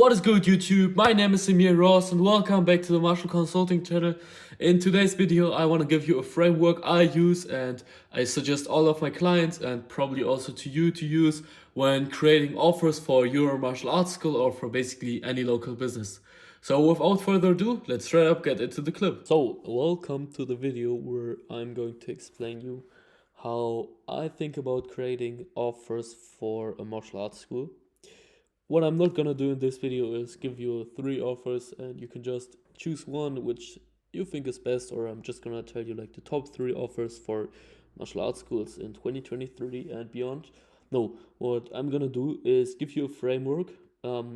What is good, YouTube? My name is Samir Ross and welcome back to the Martial Consulting channel. In today's video I want to give you a framework I use and I suggest all of my clients and probably also to you to use when creating offers for your martial arts school or for basically any local business. So without further ado, let's straight up get into the clip. So welcome to the video where I'm going to explain you how I think about creating offers for a martial arts school. What I'm not gonna do in this video is give you 3 offers and you can just choose one which you think is best, or I'm just gonna tell you like the top 3 offers for martial arts schools in 2023 and beyond. No, what I'm gonna do is give you a framework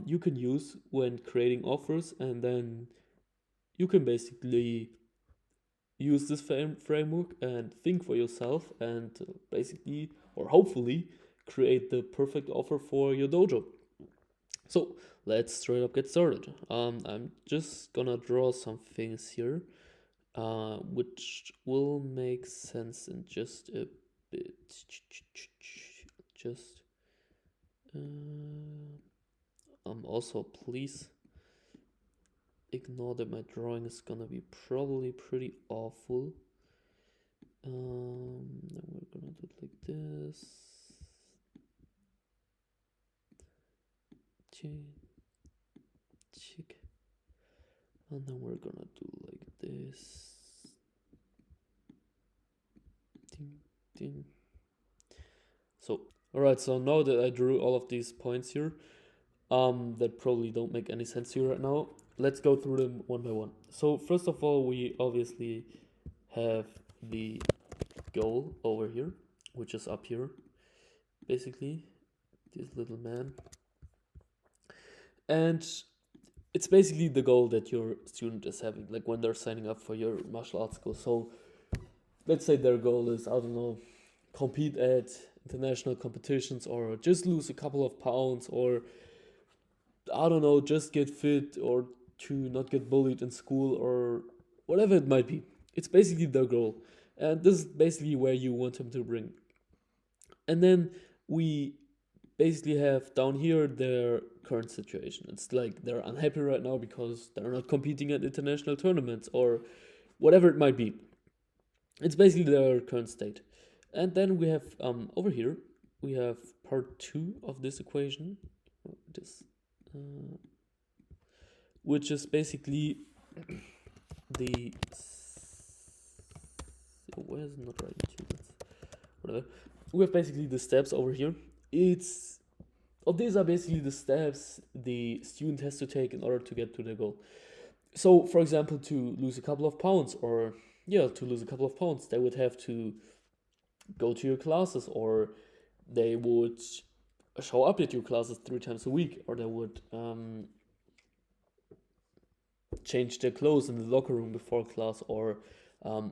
you can use when creating offers, and then you can basically use this framework and think for yourself and basically or hopefully create the perfect offer for your dojo. So let's straight up get started. I'm just gonna draw some things here, which will make sense in just a bit. Just also please ignore that my drawing is gonna be probably pretty awful. Then we're gonna do it like this. Chick. And then we're gonna do like this. Ding, ding. So, alright, so now that I drew all of these points here, that probably don't make any sense here right now, let's go through them one by one. So, first of all, we obviously have the goal over here, which is up here, basically, this little man. And it's basically the goal that your student is having, like when they're signing up for your martial arts school. So let's say their goal is, I don't know, compete at international competitions, or just lose a couple of pounds, or I don't know, just get fit, or to not get bullied in school, or whatever it might be. It's basically their goal. And this is basically where you want them to bring. And then we basically have down here their current situation. It's like they're unhappy right now because they're not competing at international tournaments or whatever it might be. It's basically their current state. And then we have over here we have part 2 of this equation, which is basically the where's it not right? Whatever. We have basically the steps over here. These are basically the steps the student has to take in order to get to their goal. So, for example, to lose a couple of pounds, or to lose a couple of pounds, they would have to go to your classes, or they would show up at your classes 3 times a week, or they would change their clothes in the locker room before class, or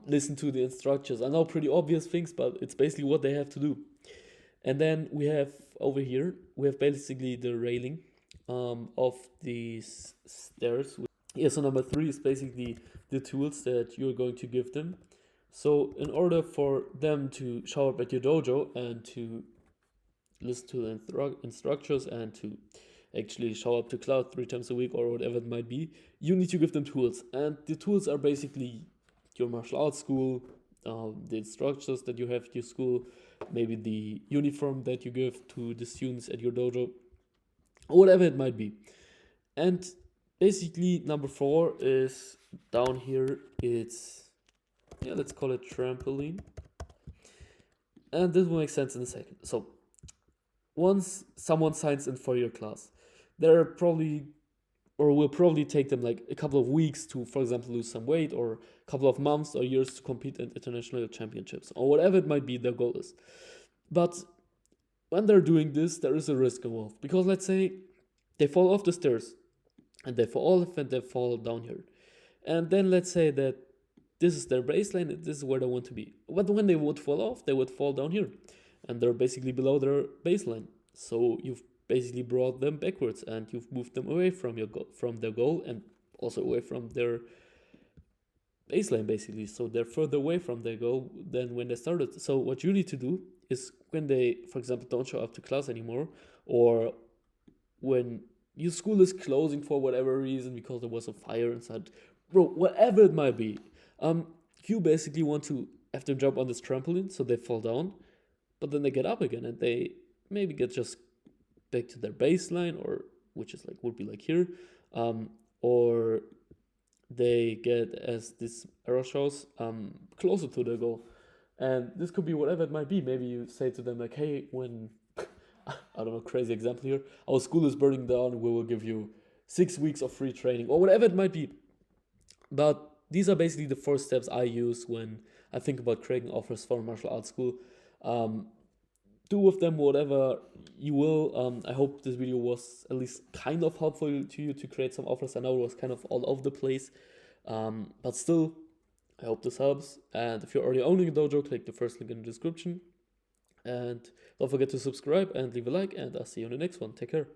listen to the instructors. I know, pretty obvious things, but it's basically what they have to do. And then we have over here, we have basically the railing of these stairs. Yeah, so number 3 is basically the tools that you're going to give them. So in order for them to show up at your dojo and to listen to the instructors and to actually show up to class 3 times a week or whatever it might be, you need to give them tools. And the tools are basically your martial arts school, the instructors that you have at your school, maybe the uniform that you give to the students at your dojo, or whatever it might be. And basically number 4 is down here. It's, let's call it trampoline. And this will make sense in a second. So once someone signs in for your class, they're probably, or will probably take them like a couple of weeks to, for example, lose some weight, or a couple of months or years to compete in international championships, or whatever it might be their goal is. But when they're doing this, there is a risk involved, because let's say they fall off the stairs and they fall down here, and then let's say that this is their baseline and this is where they want to be. But when they would fall off, they would fall down here, and they're basically below their baseline. So you've basically brought them backwards, and you've moved them away from their goal, and also away from their baseline, basically. So they're further away from their goal than when they started. So what you need to do is, when they, for example, don't show up to class anymore, or when your school is closing for whatever reason because there was a fire inside, bro, whatever it might be. Um, you basically want to have them jump on this trampoline so they fall down, but then they get up again and they maybe get just back to their baseline, or which is like would be like here, or they get, as this arrow shows, closer to their goal. And this could be whatever it might be. Maybe you say to them like, hey, when I don't know, crazy example here, our school is burning down, we will give you 6 weeks of free training, or whatever it might be. But these are basically the first steps I use when I think about creating offers for a martial arts school. Um, do with them whatever you will. I hope this video was at least kind of helpful to you to create some offers. I know it was kind of all over the place, but still, I hope this helps. And if you're already owning a dojo, click the first link in the description. And don't forget to subscribe and leave a like, and I'll see you on the next one. Take care.